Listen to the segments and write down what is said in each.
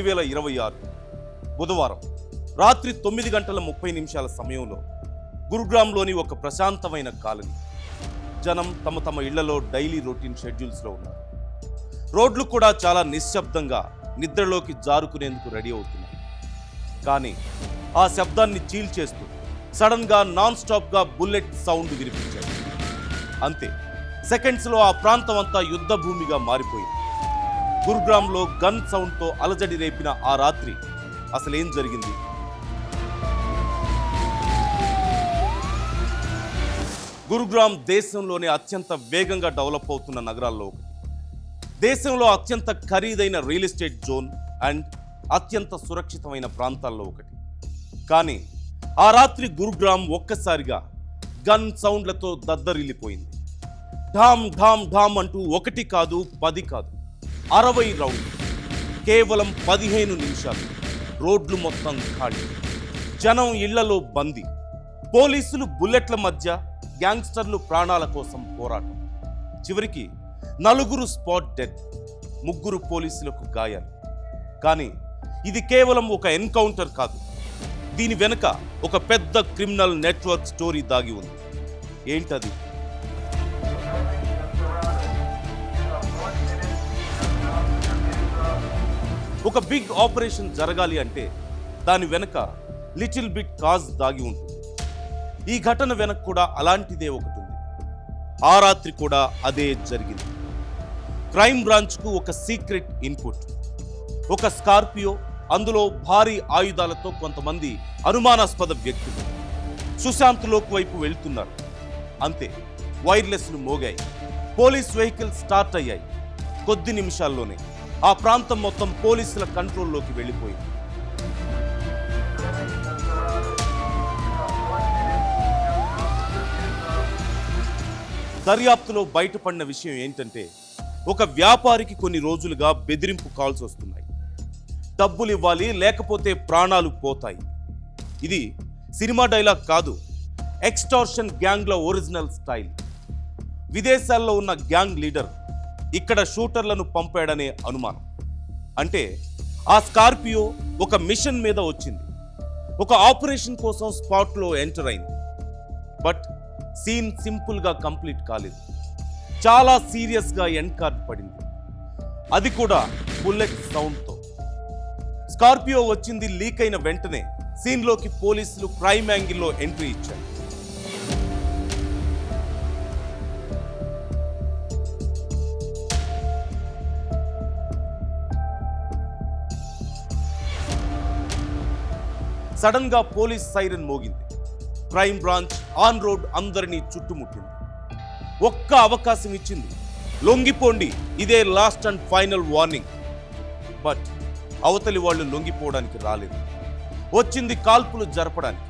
2026 బుధవారం రాత్రి 9:30 సమయంలో గురుగ్రామ్లోని ఒక ప్రశాంతమైన కాలనీ. జనం తమ ఇళ్లలో డైలీ రొటీన్ షెడ్యూల్స్లో ఉన్నారు. రోడ్లు కూడా చాలా నిశ్శబ్దంగా నిద్రలోకి జారుకునేందుకు రెడీ అవుతున్నాయి. కానీ ఆ శబ్దాన్ని చీల్చేస్తూ సడన్గా నాన్ స్టాప్గా బుల్లెట్ సౌండ్ వినిపించాయి. అంతే, సెకండ్స్లో ఆ ప్రాంతం అంతా యుద్ధ భూమిగా మారిపోయింది. గురుగ్రామ్లో గన్ సౌండ్తో అలజడి రేపిన ఆ రాత్రి అసలేం జరిగింది? గురుగ్రామ్ దేశంలోనే అత్యంత వేగంగా డెవలప్ అవుతున్న నగరాల్లో ఒకటి. దేశంలో అత్యంత ఖరీదైన రియల్ ఎస్టేట్ జోన్ అండ్ అత్యంత సురక్షితమైన ప్రాంతాల్లో ఒకటి. కానీ ఆ రాత్రి గురుగ్రామ్ ఒక్కసారిగా గన్ సౌండ్లతో దద్దరిల్లిపోయింది. ఢామ్ ఢామ్ ఢామ్ అంటూ 1 కాదు 10 కాదు 60 రౌండ్. కేవలం 15 నిమిషాలు. రోడ్లు మొత్తం ఖాళీ, జనం ఇళ్లలో బందీ, పోలీసులు బుల్లెట్ల మధ్య, గ్యాంగ్స్టర్లు ప్రాణాల కోసం పోరాటం. చివరికి 4 స్పాట్ డెడ్, 3 పోలీసులకు గాయాలు. కానీ ఇది కేవలం ఒక ఎన్కౌంటర్ కాదు. దీని వెనుక ఒక పెద్ద క్రిమినల్ నెట్వర్క్ స్టోరీ దాగి ఉంది. ఏంటది? ఒక బిగ్ ఆపరేషన్ జరగాలి అంటే దాని వెనుక లిటిల్ బిట్ కాజ్ దాగి ఉంటుంది. ఈ ఘటన వెనక కూడా అలాంటిదే ఒకటి ఉంది. ఆ రాత్రి కూడా అదే జరిగింది. క్రైమ్ బ్రాంచ్కు ఒక సీక్రెట్ ఇన్పుట్. ఒక స్కార్పియో, అందులో భారీ ఆయుధాలతో కొంతమంది అనుమానాస్పద వ్యక్తులు సుశాంత్ లోక్ వైపు వెళ్తున్నారు. అంతే, వైర్లెస్లు మోగాయి, పోలీస్ వెహికల్ స్టార్ట్ అయ్యాయి. కొద్ది నిమిషాల్లోనే ఆ ప్రాంతం మొత్తం పోలీసుల కంట్రోల్లోకి వెళ్ళిపోయింది. దర్యాప్తులో బయటపడిన విషయం ఏంటంటే, ఒక వ్యాపారికి కొన్ని రోజులుగా బెదిరింపు కాల్స్ వస్తున్నాయి. డబ్బులు ఇవ్వాలి, లేకపోతే ప్రాణాలు పోతాయి. ఇది సినిమా డైలాగ్ కాదు, ఎక్స్టార్షన్ గ్యాంగ్ల ఒరిజినల్ స్టైల్. విదేశాల్లో ఉన్న గ్యాంగ్ లీడర్ ఇక్కడ షూటర్లను పంపాడనే అనుమానం. అంటే ఆ స్కార్పియో ఒక మిషన్ మీద వచ్చింది, ఒక ఆపరేషన్ కోసం స్పాట్లో ఎంటర్ అయింది. బట్ సీన్ సింపుల్గా కంప్లీట్ కాలేదు. చాలా సీరియస్గా ఎండ్ కార్డ్ పడింది, అది కూడా బుల్లెట్ సౌండ్తో. స్కార్పియో వచ్చింది లీక్ అయిన వెంటనే సీన్లోకి పోలీసులు క్రైమ్ యాంగిల్లో ఎంట్రీ ఇచ్చారు. సడన్ గా పోలీస్ సైరన్ మోగింది. క్రైమ్ బ్రాంచ్ ఆన్ రోడ్ అందరినీ చుట్టుముట్టింది. ఒక్క అవకాశం ఇచ్చింది, లొంగిపోండి, ఇదే last and final warning. But అవతలి వాళ్ళు లొంగిపోవడానికి రాలేదు. వచ్చింది కాల్పులు జరపడానికి,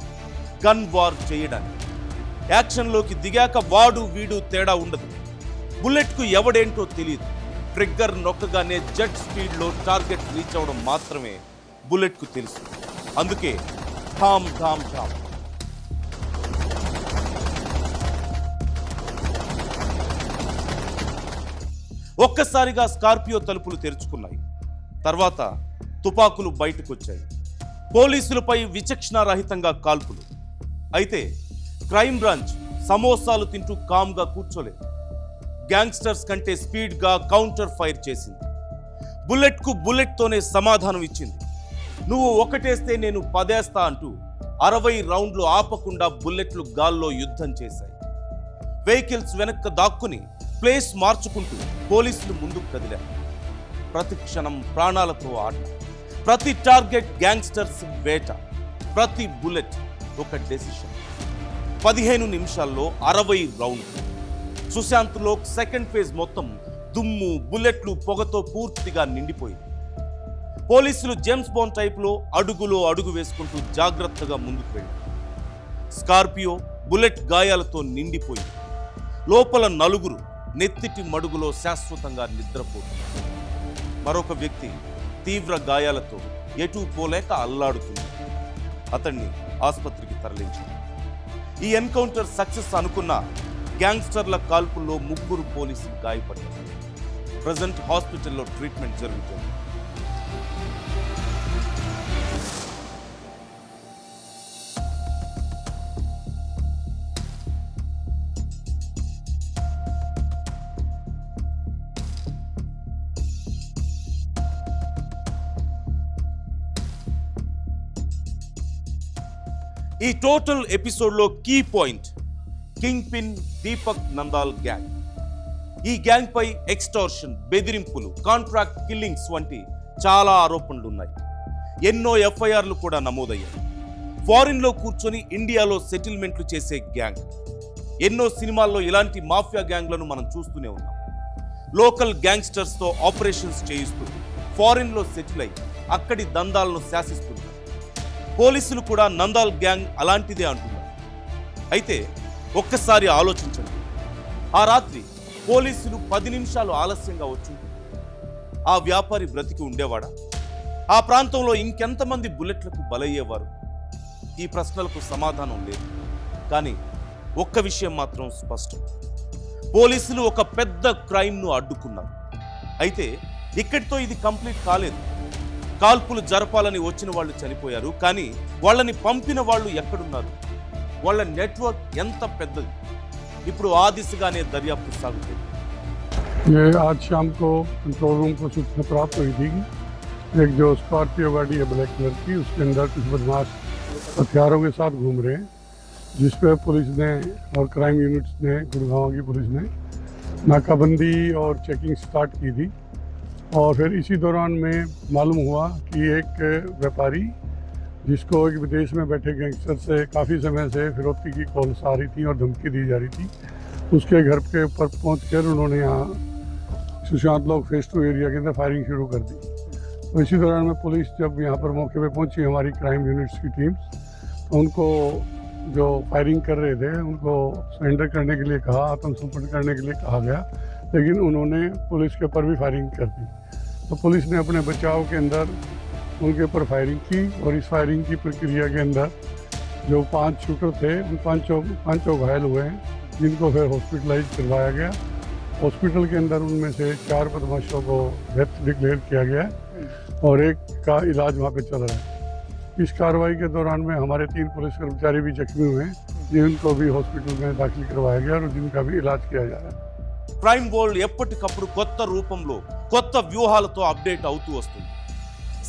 గన్ వార్ చేయడానికి. యాక్షన్లోకి దిగాక వాడు వీడు తేడా ఉండదు. బుల్లెట్కు ఎవడేంటో తెలియదు. ట్రిగ్గర్ నొక్కగానే జెట్ స్పీడ్లో టార్గెట్ రీచ్ అవడం మాత్రమే బుల్లెట్కు తెలుసు. అందుకే ఠామ్ ఠామ్ ఠామ్. ఒక్కసారిగా స్కార్పియో తలుపులు తెరుచుకున్నాయి. తర్వాత తుపాకులు బయటకొచ్చాయి. పోలీసులపై విచక్షణారహితంగా కాల్పులు. అయితే క్రైమ్ బ్రాంచ్ సమోసాలు తింటూ కామ్గా కూర్చోలేదు. గ్యాంగ్స్టర్స్ కంటే స్పీడ్గా కౌంటర్ ఫైర్ చేసింది. బుల్లెట్కు బుల్లెట్తోనే సమాధానం ఇచ్చింది. నువ్వు ఒకటేస్తే నేను 10 అంటూ 60 రౌండ్లు ఆపకుండా బుల్లెట్లు గాల్లో యుద్ధం చేశాయి. వెహికల్స్ వెనక్కి దాక్కుని ప్లేస్ మార్చుకుంటూ పోలీసులు ముందుకు కదిలారు. ప్రతి క్షణం ప్రాణాలతో ఆట, ప్రతి టార్గెట్ గ్యాంగ్స్టర్స్ వేట, ప్రతి బుల్లెట్ ఒక డెసిషన్. 15 నిమిషాల్లో 60 రౌండ్లు. సుశాంత్ లోక్ సెకండ్ ఫేజ్ మొత్తం దుమ్ము, బుల్లెట్లు, పొగతో పూర్తిగా నిండిపోయింది. పోలీసులు జేమ్స్ బాండ్ టైప్లో అడుగులో అడుగు వేసుకుంటూ జాగ్రత్తగా ముందుకు వెళ్ళారు. స్కార్పియో బుల్లెట్ గాయాలతో నిండిపోయింది. లోపల 4 నెత్తిటి మడుగులో శాశ్వతంగా నిద్రపోతున్నారు. మరొక వ్యక్తి తీవ్ర గాయాలతో ఎటూ పోలేక అల్లాడుతుంది. అతన్ని ఆసుపత్రికి తరలించారు. ఈ ఎన్కౌంటర్ సక్సెస్ అనుకున్న గ్యాంగ్స్టర్ల కాల్పుల్లో 3 పోలీసులు గాయపడ్డారు. ప్రజెంట్ హాస్పిటల్లో ట్రీట్మెంట్ జరుగుతుంది. ఈ టోటల్ ఎపిసోడ్లో key point king pin Deepak Nandal gang. ఈ గ్యాంగ్ పై ఎక్స్టార్షన్, బెదిరింపులు, కాంట్రాక్ట్ కిల్లింగ్స్ వంటి చాలా ఆరోపణలు ఉన్నాయి. ఎన్నో ఎఫ్ఐఆర్లు కూడా నమోదయ్యాయి. ఫారిన్లో కూర్చొని ఇండియాలో సెటిల్మెంట్లు చేసే గ్యాంగ్. ఎన్నో సినిమాల్లో ఇలాంటి మాఫియా గ్యాంగ్లను మనం చూస్తూనే ఉన్నాం. లోకల్ గ్యాంగ్స్టర్స్తో ఆపరేషన్స్ చేయిస్తూ ఫారిన్లో సెటిల్ అయి అక్కడి దందాలను శాసిస్తున్నారు. పోలీసులు కూడా నందాల్ గ్యాంగ్ అలాంటిదే అంటున్నారు. అయితే ఒక్కసారి ఆలోచించండి, ఆ రాత్రి పోలీసులు 10 నిమిషాలు ఆలస్యంగా వచ్చుంటే ఆ వ్యాపారి బ్రతికి ఉండేవాడా? ఆ ప్రాంతంలో ఇంకెంతమంది బుల్లెట్లకు బలయ్యేవారు? ఈ ప్రశ్నలకు సమాధానం లేదు. కానీ ఒక్క విషయం మాత్రం స్పష్టం, పోలీసులు ఒక పెద్ద క్రైమ్ను అడ్డుకున్నారు. అయితే ఇక్కడితో ఇది కంప్లీట్ కాలేదు. కాల్పులు జరపాలని వచ్చిన వాళ్ళు చనిపోయారు, కానీ వాళ్ళని పంపిన వాళ్ళు ఎక్కడున్నారు? వాళ్ళ నెట్వర్క్ ఎంత పెద్దది? ఇప్పుడు ఆ దిశగానే దర్యాప్తు సాగుతుంది. ये आज शाम को कंट्रोल रूम को सूचना प्राप्त हुई थी कि एक जो स्कॉर्पियो गाड़ी है ब्लैक कलर की, उसके अंदर कुछ बदमाश हथियारों के साथ घूम रहे हैं, जिस पे पुलिस ने और क्राइम यूनिट्स ने, गुड़गांव की पुलिस ने नाकाबंदी और चेकिंग स्टार्ट की थी। और फिर इसी दौरान में मालूम हुआ कि एक व्यापारी जिसको एक विदेश में बैठे गैंगस्टर से काफ़ी समय से फिरौती की कॉल्स आ रही थी और धमकी दी जा रही थी, उसके घर के ऊपर पहुंचकर उन्होंने यहाँ सुशांत लोग फेस 2 एरिया के अंदर फायरिंग शुरू कर दी। तो इसी दौरान में पुलिस जब यहाँ पर मौके पे पहुंची, हमारी क्राइम यूनिट्स की टीम्स, तो उनको जो फायरिंग कर रहे थे उनको सरेंडर करने के लिए कहा, आत्मसमर्पण करने के लिए कहा गया, लेकिन उन्होंने पुलिस के ऊपर भी फायरिंग कर दी। तो पुलिस ने अपने बचाव के अंदर उनके ऊपर फायरिंग की और इस फायरिंग की प्रक्रिया के अंदर जो 5 शूटर थे उन पांचों घायल हुए हैं, जिनको फिर हॉस्पिटलाइज करवाया गया। हॉस्पिटल के अंदर उनमें से 4 बदमाशों को डेथ डिक्लेयर किया गया और एक का इलाज वहाँ पे चल रहा है। इस कार्रवाई के दौरान में हमारे 3 पुलिस कर्मचारी भी जख्मी हुए हैं, जिनको भी हॉस्पिटल में दाखिल करवाया गया और जिनका भी इलाज किया जा रहा है। క్రైమ్ వరల్డ్ ఎప్పటికప్పుడు కొత్త రూపంలో, కొత్త వ్యూహాలతో అప్డేట్ అవుతూ వస్తుంది.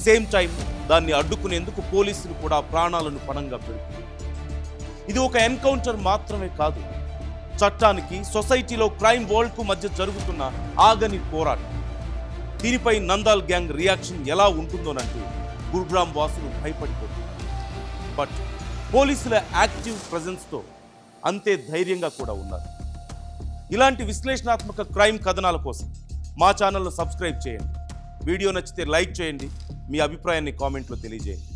సేమ్ టైం దాన్ని అడ్డుకునేందుకు పోలీసులు కూడా ప్రాణాలను పణంగా పెడుతున్నారు. ఇది ఒక ఎన్కౌంటర్ మాత్రమే కాదు, చట్టానికి, సొసైటీలో క్రైమ్ వరల్డ్కు మధ్య జరుగుతున్న ఆగని పోరాటం. దీనిపై నందాల్ గ్యాంగ్ రియాక్షన్ ఎలా ఉంటుందోనంటూ గురుగ్రామ్ వాసులు భయపడిపోతున్నారు. బట్ పోలీసుల యాక్టివ్ ప్రెజెన్స్తో అంతే ధైర్యంగా కూడా ఉన్నారు. ఇలాంటి విశ్లేషణాత్మక క్రైమ్ కథనాల కోసం మా ఛానల్ను సబ్స్క్రైబ్ చేయండి. వీడియో నచ్చితే లైక్ చేయండి, మీ అభిప్రాయాన్ని కామెంట్లో తెలియజేయండి.